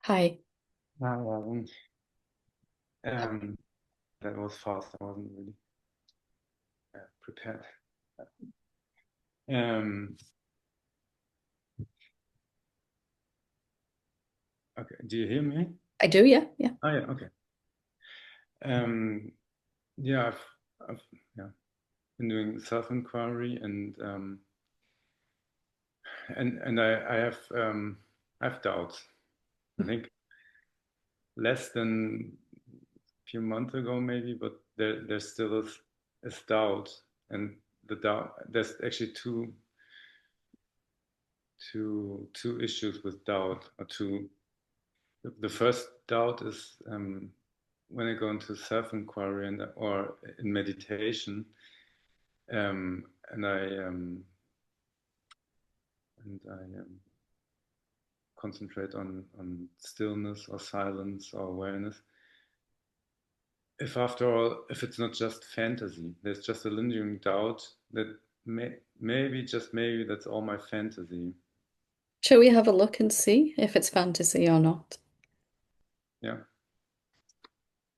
Hi. Um, um, that was fast. I wasn't really prepared. Um, okay, do you hear me? I do, yeah, yeah. Oh yeah, okay. Um, yeah, I've yeah been doing self-inquiry and I have doubts. I think less than a few months ago maybe, but there still is doubt, and the doubt there's actually two issues with doubt, or two. The first doubt is when I go into self-inquiry or in meditation, um, and I concentrate on stillness or silence or awareness. If after all, if it's not just fantasy, there's just a lingering doubt that maybe, just maybe, that's all my fantasy. Shall we have a look and see if it's fantasy or not? Yeah,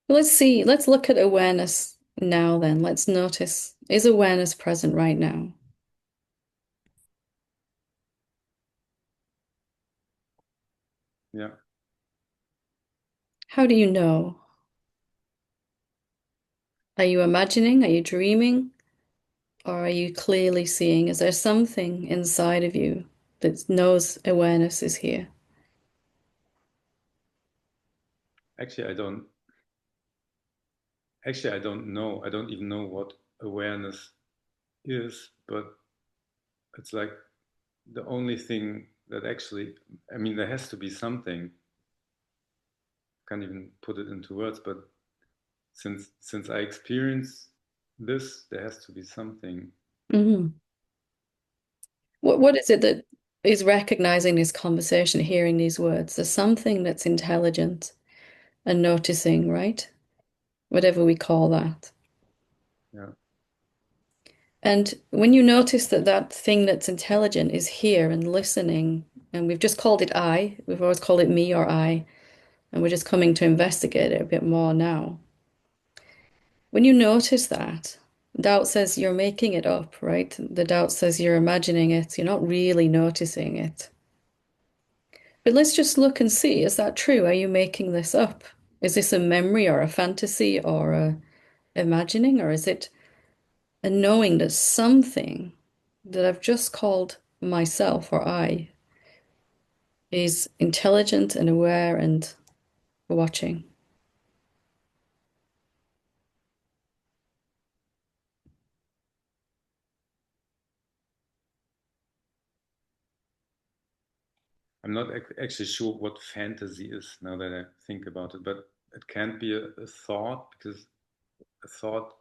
Well, let's see. Let's look at awareness now then. Let's notice, is awareness present right now? yeah. How do you know? Are you imagining? Are you dreaming? Or are you clearly seeing? Is there something inside of you that knows awareness is here? Actually, I don't. Actually, I don't know. I don't even know what awareness is, but it's like the only thing that actually, I mean, there has to be something. Can't even put it into words, but since I experience this, there has to be something. Hmm. What is it that is recognizing this conversation, hearing these words? There's something that's intelligent and noticing, right? Whatever we call that. Yeah, And when you notice that that thing that's intelligent is here and listening, and we've just called it I, we've always called it me or I, and we're just coming to investigate it a bit more now. When you notice that, doubt says you're making it up, right? The doubt says you're imagining it, you're not really noticing it. But let's just look and see, is that true? Are you making this up? Is this a memory or a fantasy or a imagining, or is it a knowing that something that I've just called myself or I is intelligent and aware and watching? I'm not actually sure what fantasy is now that I think about it, but it can't be a thought, because a thought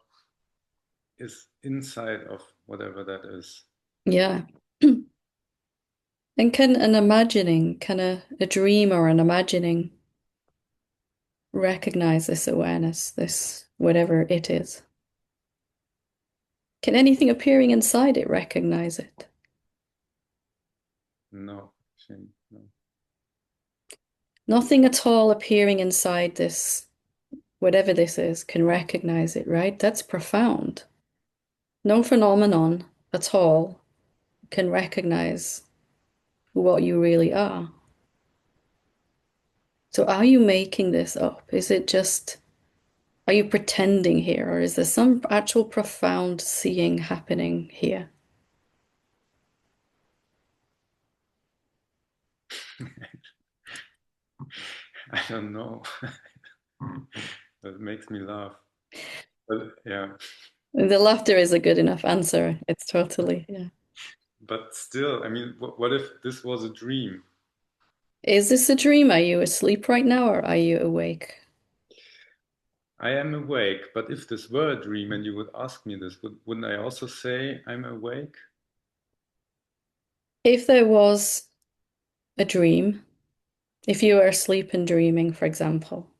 is inside of whatever that is. Yeah. And can an imagining, can a dream or an imagining recognize this awareness, this whatever it is? Can anything appearing inside it recognize it? No, actually, no. Nothing at all appearing inside this, whatever this is, can recognize it, right? That's profound. No phenomenon at all can recognize what you really are. So are you making this up? Is it just, are you pretending here, or is there some actual profound seeing happening here? I don't know. That makes me laugh. But yeah, The laughter is a good enough answer. It's totally, yeah. but still, I mean, what if this was a dream? Is this a dream? Are you asleep right now, or are you awake? I am awake, but if this were a dream and you would ask me this, wouldn't I also say I'm awake? If there was a dream, if you were asleep and dreaming, for example,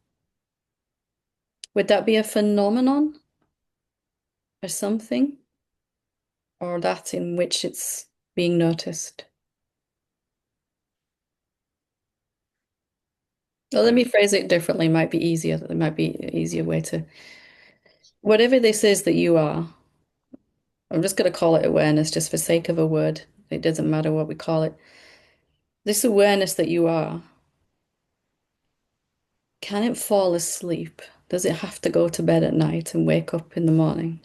would that be a phenomenon or something, or that in which it's being noticed? Well, let And me phrase it differently. Might be easier. It might be an easier way to, whatever this is that you are, I'm just going to call it awareness just for sake of a word. It doesn't matter what we call it. This awareness that you are, can it fall asleep? Does it have to go to bed at night and wake up in the morning?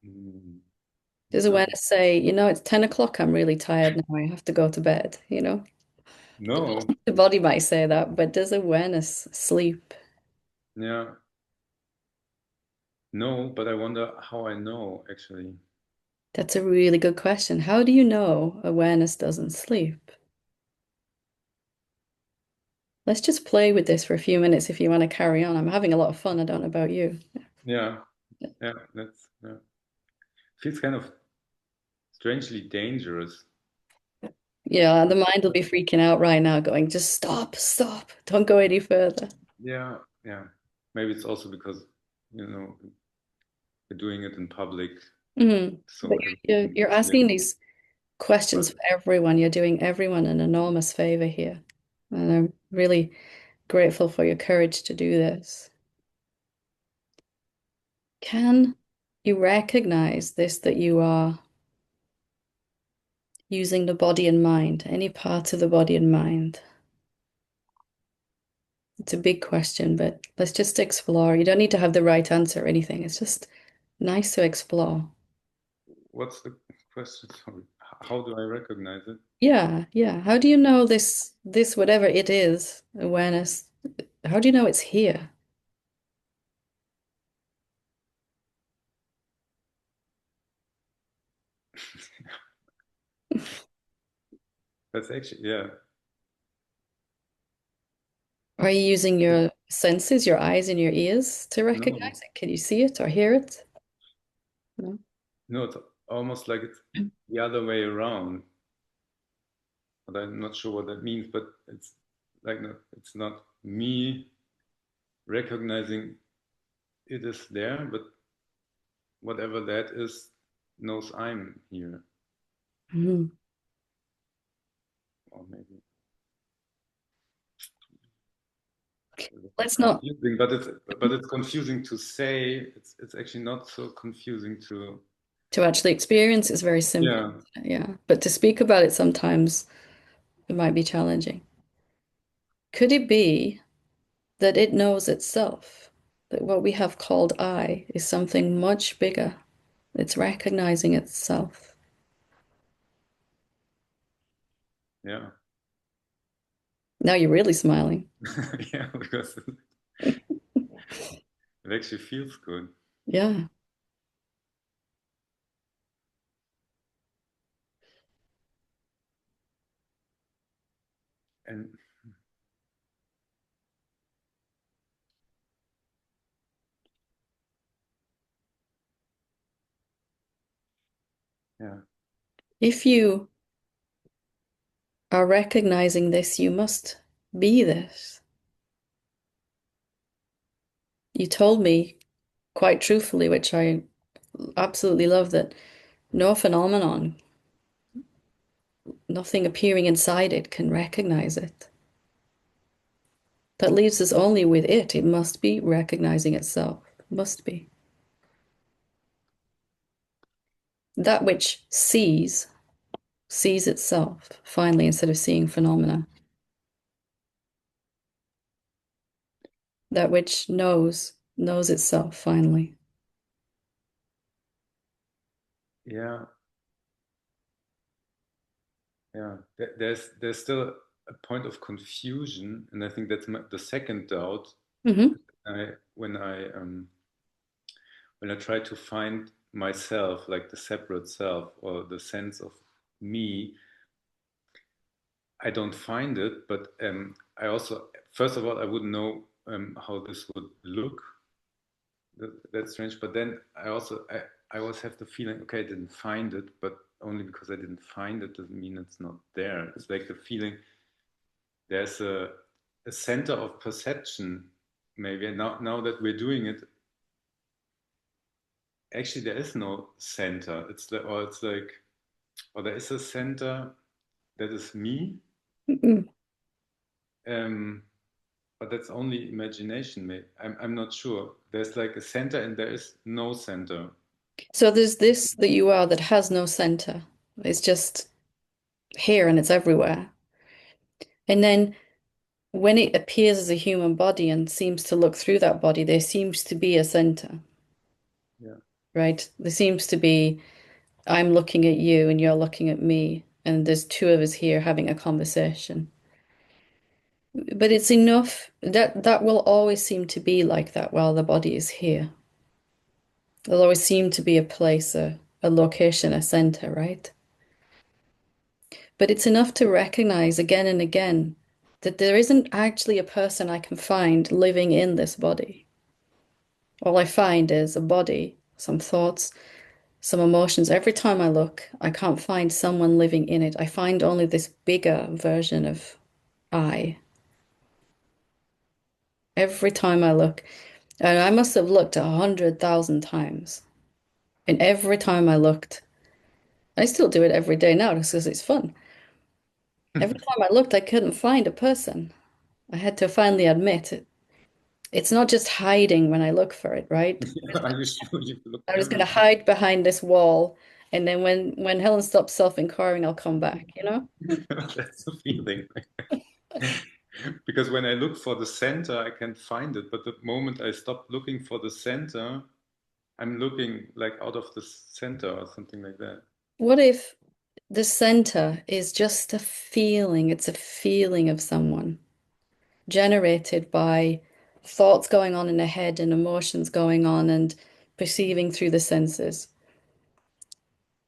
mm, Does no, awareness say, it's 10 o'clock, I'm really tired now, I have to go to bed? no, The body might say that, but does awareness sleep? yeah, no, but I wonder how I know actually. That's a really good question. How do you know awareness doesn't sleep? Let's just play with this for a few minutes if you want to carry on. I'm having a lot of fun. I don't know about you. Yeah, yeah, that's yeah. Feels kind of strangely dangerous. Yeah, the mind will be freaking out right now, going, just stop, stop, don't go any further. Yeah, yeah. Maybe it's also because, you know, we're doing it in public, But so you're, everything you're is asking linked. these questions But for everyone. You're doing everyone an enormous favor here. And I'm really grateful for your courage to do this. Can you recognize this that you are using the body and mind, any part of the body and mind? It's a big question, but let's just explore. You don't need to have the right answer or anything. It's just nice to explore. what's the question? Sorry. How do I recognize it? Yeah, yeah. How do you know this whatever it is, awareness, how do you know it's here? That's actually, yeah. Are you using your senses, your eyes and your ears to No, recognize it? Can you see it or hear it? No. no, it's almost like it's the other way around. But I'm not sure what that means. But it's like it's not me recognizing it is there, but whatever that is knows I'm here. Mhm. Or maybe it's Let's not confusing, but it's confusing to say. It's actually not so confusing to. to actually experience it's very simple. Yeah, Yeah. But to speak about it sometimes it might be challenging. Could it be that it knows itself? That what we have called I is something much bigger. It's recognizing itself. yeah, Now you're really smiling. yeah, because it actually feels good. Yeah. And yeah, If you are recognizing this, you must be this. You told me quite truthfully, which I absolutely love, that no phenomenon, nothing appearing inside it can recognize it. That leaves us only with it. It must be recognizing itself. Must be. That which sees itself finally instead of seeing phenomena. That which knows itself finally. yeah, yeah. There's still a point of confusion, and I think that's the second doubt. Hmm. I when I try to find myself, like the separate self or the sense of me, I don't find it. But I also, first of all, I wouldn't know how this would look. That's strange. But then I always have the feeling, okay, I didn't find it, but only because I didn't find it doesn't mean it's not there. It's like the feeling there's a center of perception, maybe. And now that we're doing it, actually there is no center. It's like or there is a center that is me, Mm. um, but that's only imagination. I'm not sure. There's like a center and there is no center. So there's this that you are that has no center. It's just here and it's everywhere. And then when it appears as a human body and seems to look through that body, there seems to be a center, Yeah. right? There seems to be, I'm looking at you and you're looking at me, and there's two of us here having a conversation. But it's enough that that will always seem to be like that while the body is here. There'll always seem to be a place, a location, a center, right? But it's enough to recognize again and again that there isn't actually a person I can find living in this body. All I find is a body, some thoughts, some emotions. Every time I look, I can't find someone living in it. I find only this bigger version of I. Every time I look, and I must have looked 100,000 times. And every time I looked, I still do it every day now because it's fun. Every time I looked, I couldn't find a person. I had to finally admit it. It's not just hiding when I look for it, right? Are you sure you've looked I was going to everywhere? hide behind this wall, and then when Helen stops self-inquiring, I'll come back, you know? That's the feeling. Because when I look for the center, I can find it. But the moment I stop looking for the center, I'm looking like out of the center or something like that. What if the center is just a feeling? It's a feeling of someone generated by thoughts going on in the head and emotions going on and perceiving through the senses.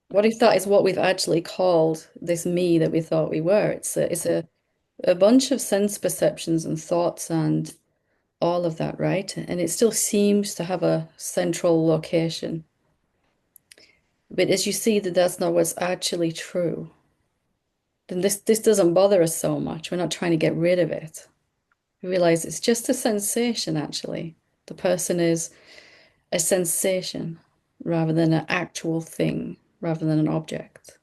What if that is what we've actually called this me that we thought we were? It's a bunch of sense perceptions and thoughts and all of that, right? And it still seems to have a central location. But as you see that that's not what's actually true, then this doesn't bother us so much. We're not trying to get rid of it. We realize it's just a sensation, actually. The person is a sensation rather than an actual thing, rather than an object.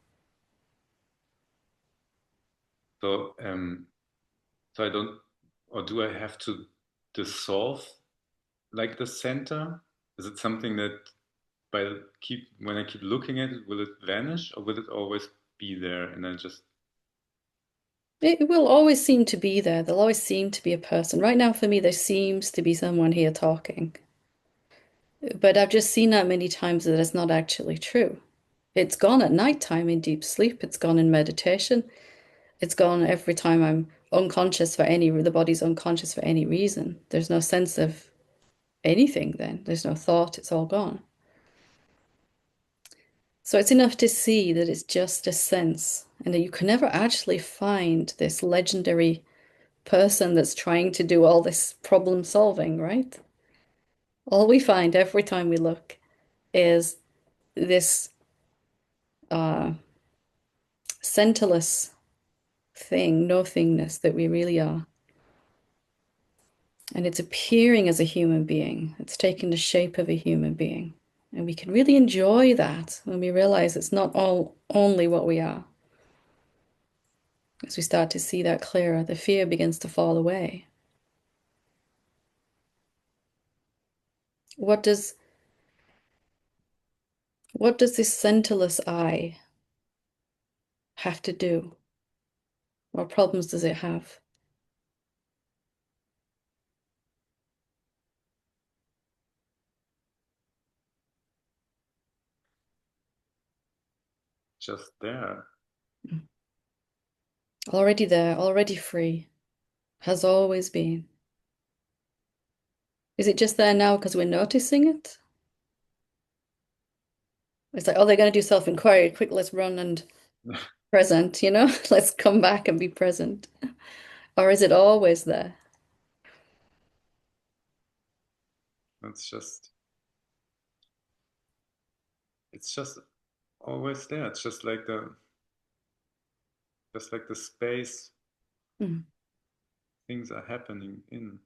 So, so I don't, or do I have to dissolve like the center? Is it something that when I keep looking at it, will it vanish or will it always be there? And then just It will always seem to be there. There'll always seem to be a person. Right now, for me, there seems to be someone here talking. But I've just seen that many times that it's not actually true. It's gone at nighttime in deep sleep. It's gone in meditation. It's gone every time I'm unconscious the body's unconscious for any reason. There's no sense of anything then. There's no thought. It's all gone. So it's enough to see that it's just a sense and that you can never actually find this legendary person that's trying to do all this problem solving, right? All we find every time we look is this uh, centerless thing, nothingness that we really are. And it's appearing as a human being. It's taking the shape of a human being. And we can really enjoy that when we realize it's not all only what we are. As we start to see that clearer, the fear begins to fall away. What does what does this centerless I have to do? What problems does it have? just there. Already there, already free, has always been. Is it just there now because we're noticing it? It's like, oh, they're going to do self-inquiry. Quick, let's run and present, you know? Let's come back and be present. Or is it always there? It's just, it's just always there. It's just like the space Mm. things are happening in.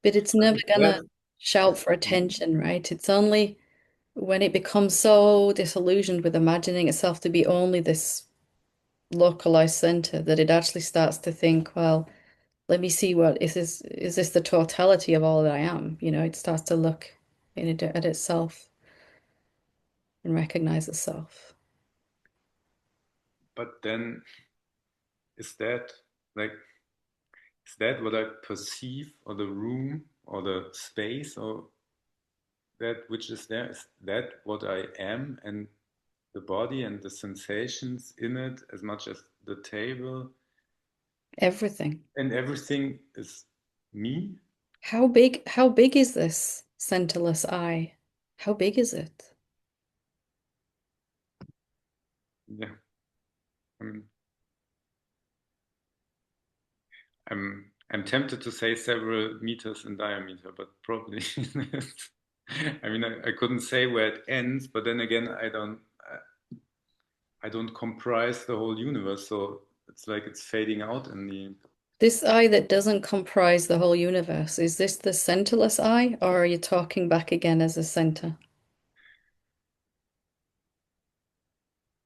But it's But never it's gonna less, shout it's, for attention, right? It's only when it becomes so disillusioned with imagining itself to be only this localized center that it actually starts to think, well, let me see what is this the totality of all that I am? You know, it starts to look in it, at itself and recognize itself. But then is that like is that what I perceive, or the room, or the space, or that which is there, is that what I am, and the body and the sensations in it, as much as the table Everything. and everything is me? How big is this centerless I? How big is it? Yeah, I mean, I'm tempted to say several meters in diameter, but probably I mean, I couldn't say where it ends, but then again, I don't comprise the whole universe, so it's like it's fading out in the. This I that doesn't comprise the whole universe, is this the centerless I, or are you talking back again as a center?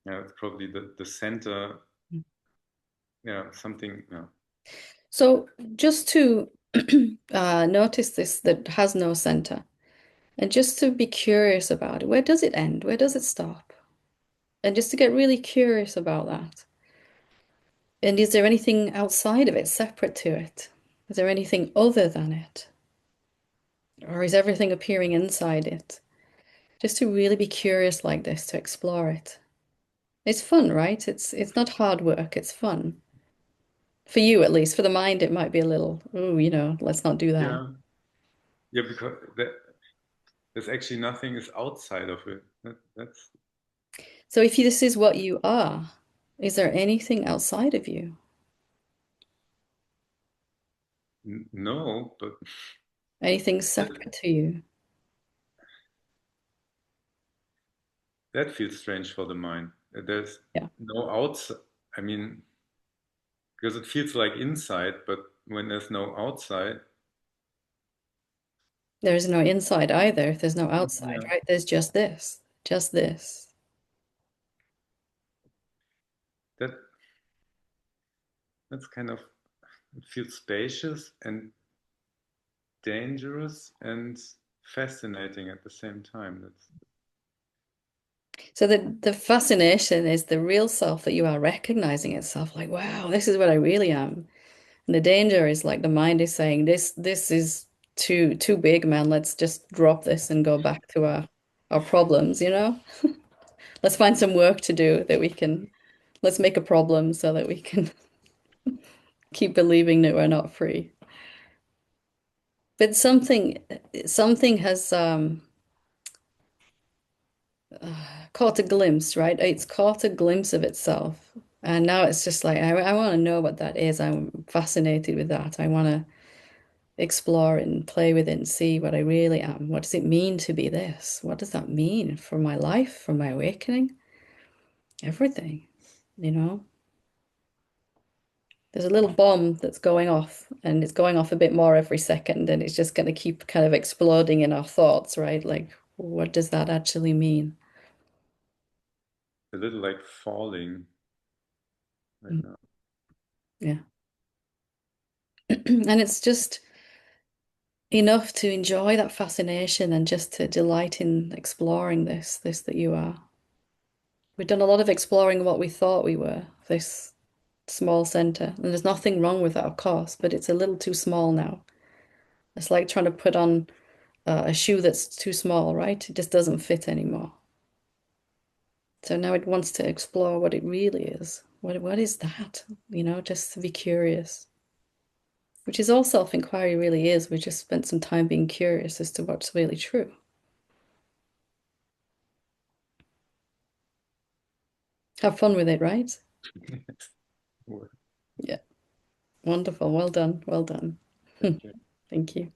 Yeah, it's probably the center. Yeah, something. Yeah, So just to notice this that has no center, and just to be curious about it, where does it end? Where does it stop? And just to get really curious about that. And is there anything outside of it, separate to it? Is there anything other than it? Or is everything appearing inside it? Just to really be curious like this, to explore it. It's fun, right? It's not hard work, it's fun. For you at least. For the mind, it might be a little, oh, let's not do that. yeah, yeah, because there's actually nothing is outside of it. That's So if this is what you are, is there anything outside of you? no, but Anything that, separate to you? that feels strange for the mind. There's Yeah. no outside. I mean, because it feels like inside, but when there's no outside, There is no inside either if there's no outside, yeah, right? There's just this, just this. that that's kind of, it feels spacious and dangerous and fascinating at the same time. That's So the fascination is the real self that you are recognizing itself like, wow, this is what I really am. And the danger is like the mind is saying, this is too big, man. Let's just drop this and go back to our problems, you know? Let's find some work to do that we can, let's make a problem so that we can keep believing that we're not free. But something has caught a glimpse, right? It's caught a glimpse of itself. And now it's just like, I want to know what that is. I'm fascinated with that. I want to explore it and play with it and see what I really am. What does it mean to be this? What does that mean for my life, for my awakening? Everything, you know? There's a little bomb that's going off, and it's going off a bit more every second, and it's just going to keep kind of exploding in our thoughts, right? Like, what does that actually mean? a little like falling right Mm, now. yeah. And it's just enough to enjoy that fascination and just to delight in exploring this that you are. We've done a lot of exploring what we thought we were, this small center. And there's nothing wrong with that, of course, but it's a little too small now. It's like trying to put on a shoe that's too small, right? It just doesn't fit anymore. So now it wants to explore what it really is. What is that? Just to be curious. Which is all self-inquiry really is. We just spent some time being curious as to what's really true. Have fun with it, right? Well, Yeah. Wonderful. Well done. Well done. thank you. Thank you.